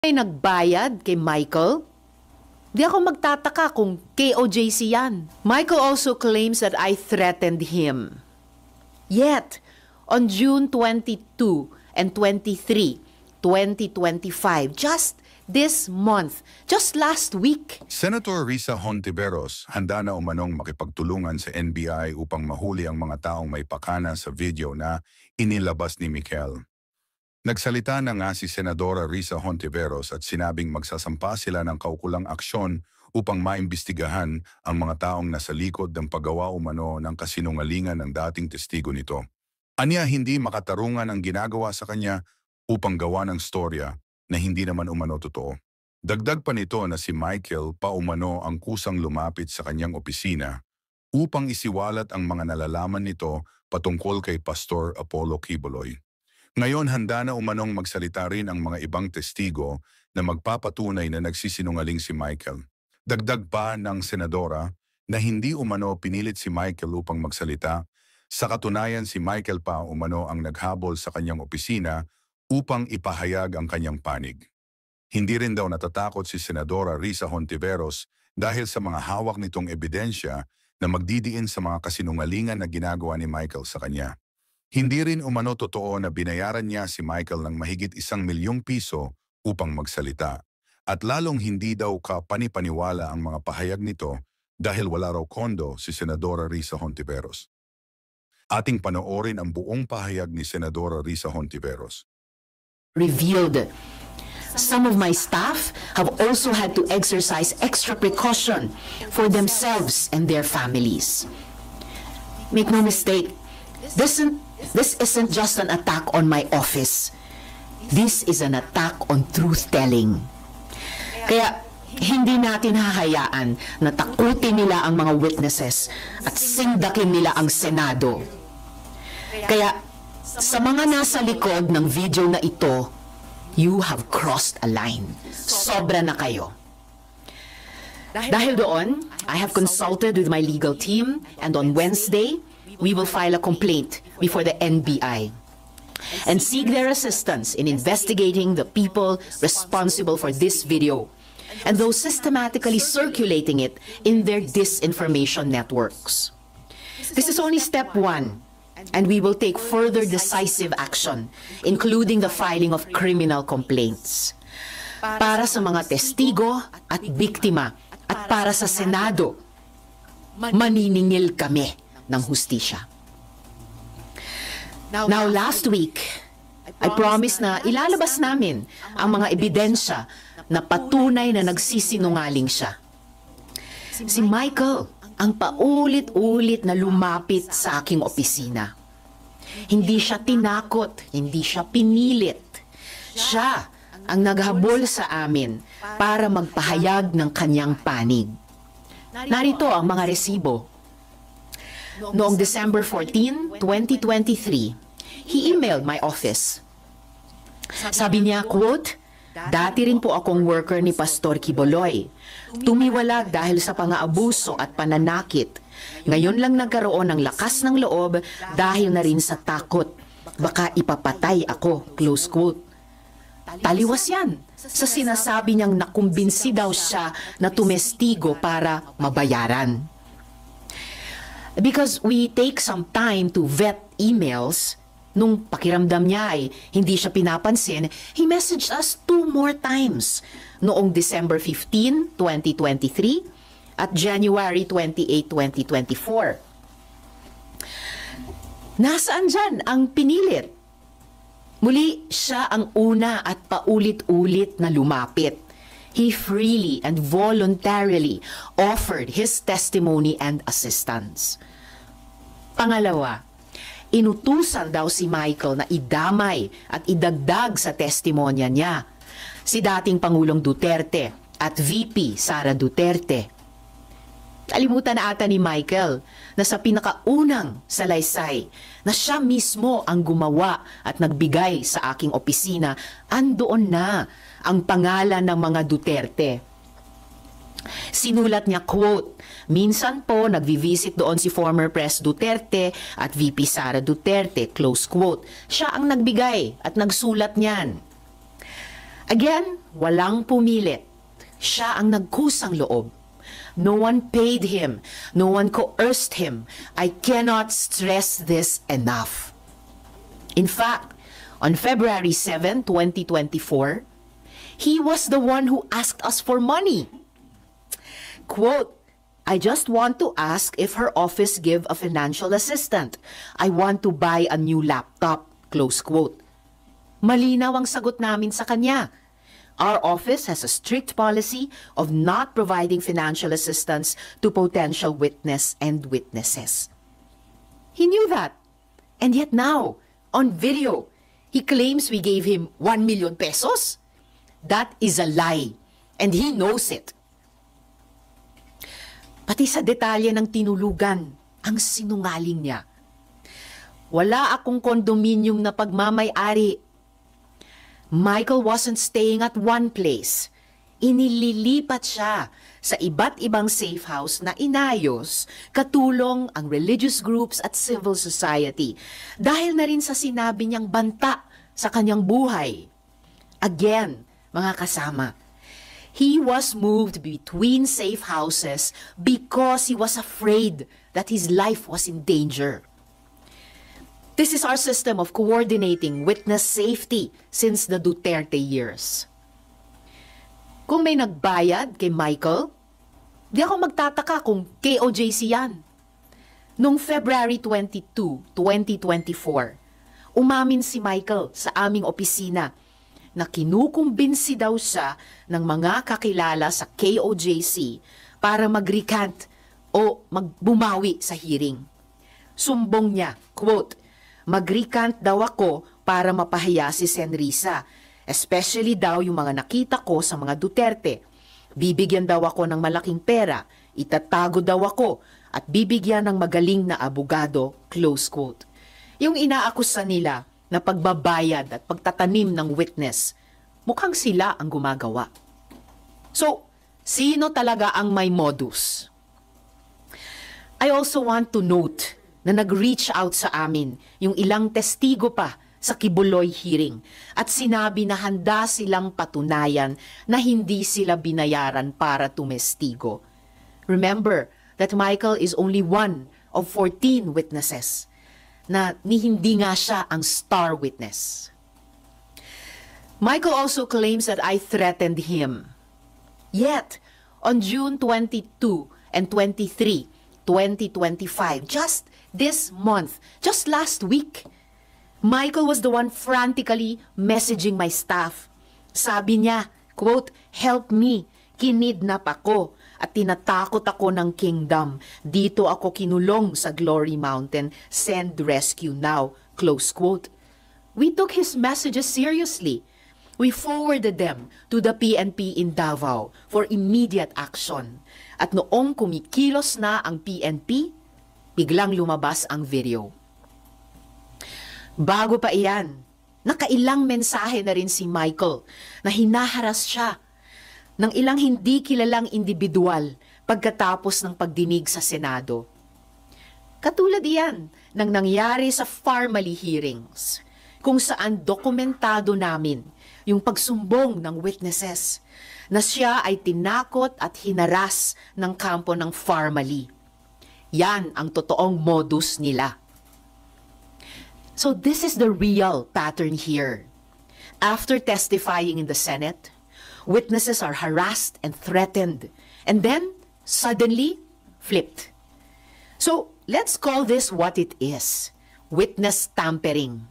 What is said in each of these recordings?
Ay nagbayad kay Michael? Di ako magtataka kung KOJC yan. Michael also claims that I threatened him. Yet, on June 22 and 23, 2025, just this month, just last week. Senator Risa Hontiveros handa na umanong makipagtulungan sa NBI upang mahuli ang mga taong may pakana sa video na inilabas ni Mikel. Nagsalita na nga si Senadora Risa Hontiveros at sinabing magsasampa sila ng kaukulang aksyon upang maimbestigahan ang mga taong nasa likod ng paggawa umano ng kasinungalingan ng dating testigo nito. Aniya hindi makatarungan ang ginagawa sa kanya upang gawa ng storya na hindi naman umano totoo. Dagdag pa nito na si Michael paumano ang kusang lumapit sa kanyang opisina upang isiwalat ang mga nalalaman nito patungkol kay Pastor Apollo Quiboloy. Ngayon handa na umanong magsalita rin ang mga ibang testigo na magpapatunay na nagsisinungaling si Michael. Dagdag pa ng senadora na hindi umano pinilit si Michael upang magsalita. Sa katunayan si Michael pa umano ang naghabol sa kanyang opisina upang ipahayag ang kanyang panig. Hindi rin daw natatakot si Senadora Risa Hontiveros dahil sa mga hawak nitong ebidensya na magdidiin sa mga kasinungalingan na ginagawa ni Michael sa kanya. Hindi rin umano totoo na binayaran niya si Michael ng mahigit 1 milyong piso upang magsalita. At lalong hindi daw kapanipaniwala ang mga pahayag nito dahil wala raw kondo si Senadora Risa Hontiveros. Ating panoorin ang buong pahayag ni Senadora Risa Hontiveros. Revealed. Some of my staff have also had to exercise extra precaution for themselves and their families. Make no mistake, this isn't just an attack on my office. This is an attack on truth-telling. Kaya hindi natin hahayaan na takutin nila ang mga witnesses at sindakin nila ang Senado. Kaya sa mga nasa likod ng video na ito, you have crossed a line. Sobra na kayo. Dahil doon, I have consulted with my legal team and on Wednesday, we will file a complaint before the NBI and seek their assistance in investigating the people responsible for this video and those systematically circulating it in their disinformation networks. This is only step one, and we will take further decisive action, including the filing of criminal complaints. Para sa mga testigo at biktima at para sa Senado, maniningil kami ng hustisya. Now, last week, I promised na ilalabas namin ang mga ebidensya na patunay na nagsisinungaling siya. Si Michael ang paulit-ulit na lumapit sa aking opisina. Hindi siya tinakot, hindi siya pinilit. Siya ang naghabol sa amin para magpahayag ng kanyang panig. Narito ang mga resibo. Noong December 14, 2023, he emailed my office. Sabi niya, quote, "Dati rin po akong worker ni Pastor Quiboloy. Tumiwalag dahil sa pang-aabuso at pananakit. Ngayon lang nagkaroon ng lakas ng loob dahil na rin sa takot. Baka ipapatay ako," close quote. Taliwas yan sa sinasabi niyang nakumbinsi daw siya na tumestigo para mabayaran. Because we take some time to vet emails, nung pakiramdam niya ay hindi siya pinapansin, he messaged us 2 more times noong December 15, 2023 at January 28, 2024. Nasaan dyan ang pinilit? Muli, siya ang una at paulit-ulit na lumapit. He freely and voluntarily offered his testimony and assistance. Pangalawa, inutusan daw si Michael na idamay at idagdag sa testimonya niya si dating Pangulong Duterte at VP Sara Duterte. Kalimutan na ata ni Michael na sa pinakaunang salaysay na siya mismo ang gumawa at nagbigay sa aking opisina, andoon na ang pangalan ng mga Duterte. Sinulat niya, quote, "Minsan po nagvi-visit doon si former Pres Duterte at VP Sara Duterte," close quote. Siya ang nagbigay at nagsulat niyan. Again, walang pumilit. Siya ang nagkusang loob. No one paid him. No one coerced him. I cannot stress this enough. In fact, on February 7, 2024, he was the one who asked us for money. Quote, I just want to ask if her office give a financial assistant. I want to buy a new laptop. Close quote. Malinaw ang sagot namin sa kanya. Our office has a strict policy of not providing financial assistance to potential witness and witnesses. He knew that. And yet now, on video, he claims we gave him 1 million pesos. That is a lie. And he knows it. Pati sa detalye ng tinulugan, ang sinungaling niya. Wala akong kondominium na pagmamay-ari. Michael wasn't staying at one place. Inililipat siya sa iba't ibang safe house na inayos, katulong ang religious groups at civil society dahil na rin sa sinabi niyang banta sa kanyang buhay. Again, mga kasama, he was moved between safe houses because he was afraid that his life was in danger. This is our system of coordinating witness safety since the Duterte years. Kung may nagbayad kay Michael, di ako magtataka kung KOJC yan. Noong February 22, 2024, umamin si Michael sa aming opisina na kinukumbinsi daw siya ng mga kakilala sa KOJC para mag-recant o magbumawi sa hearing. Sumbong niya, quote, mag-recant daw ako para mapahiya si Senrisa, especially daw yung mga nakita ko sa mga Duterte. Bibigyan daw ako ng malaking pera, itatago daw ako, at bibigyan ng magaling na abogado, close quote. Yung inaakusa nila na pagbabayad at pagtatanim ng witness, mukhang sila ang gumagawa. So, sino talaga ang may modus? I also want to note na nag-reach out sa amin yung ilang testigo pa sa Kibuloy hearing at sinabi na handa silang patunayan na hindi sila binayaran para tumestigo. Remember that Michael is only one of 14 witnesses na hindi nga siya ang star witness. Michael also claims that I threatened him. Yet, on June 22 and 23, 2025, just this month, just last week, Michael was the one frantically messaging my staff. Sabi niya, quote, help me, kinidnap ako at tinatakot ako ng kingdom. Dito ako kinulong sa Glory Mountain, send rescue now, close quote. We took his messages seriously. We forwarded them to the PNP in Davao for immediate action. At noong kumikilos na ang PNP, biglang lumabas ang video. Bago pa iyan, nakailang mensahe na rin si Michael na hinaharas siya ng ilang hindi kilalang individual pagkatapos ng pagdinig sa Senado. Katulad iyan ng nangyari sa Farmally hearings, kung saan dokumentado namin yung pagsumbong ng witnesses na siya ay tinakot at hinaras ng kampo ng Farmally. Yan ang totoong modus nila. So this is the real pattern here. After testifying in the Senate, witnesses are harassed and threatened, and then suddenly flipped. So let's call this what it is: witness tampering,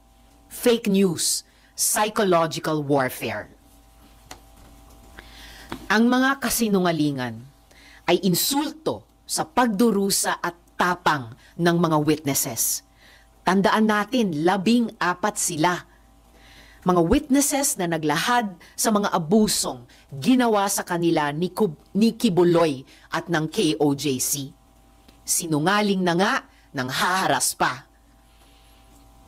fake news, psychological warfare. Ang mga kasinungalingan ay insulto sa pagdurusa at tapang ng mga witnesses. Tandaan natin, 14 sila. Mga witnesses na naglahad sa mga abusong ginawa sa kanila ni Kibuloy at ng KOJC. Sinungaling na nga nang haharas pa.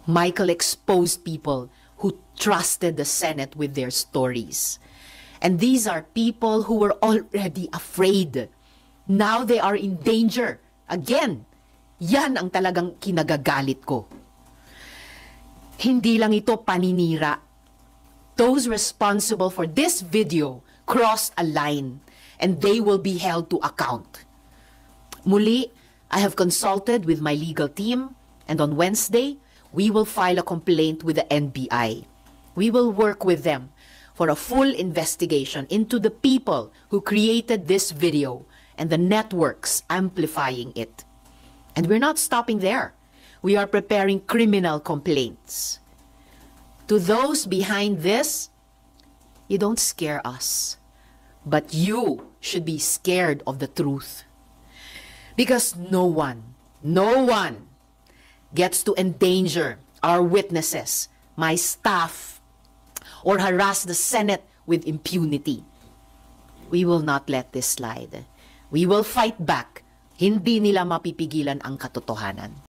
Michael exposed people who trusted the Senate with their stories. And these are people who were already afraid. Now they are in danger. Again, yan ang talagang kinagagalit ko. Hindi lang ito paninira. Those responsible for this video crossed a line and they will be held to account. Muli, I have consulted with my legal team and on Wednesday, we will file a complaint with the NBI. We will work with them for a full investigation into the people who created this video and the networks amplifying it. And we're not stopping there. We are preparing criminal complaints. To those behind this, you don't scare us, but you should be scared of the truth. Because no one gets to endanger our witnesses, my staff, or harass the Senate with impunity. We will not let this slide. We will fight back. Hindi nila mapipigilan ang katotohanan.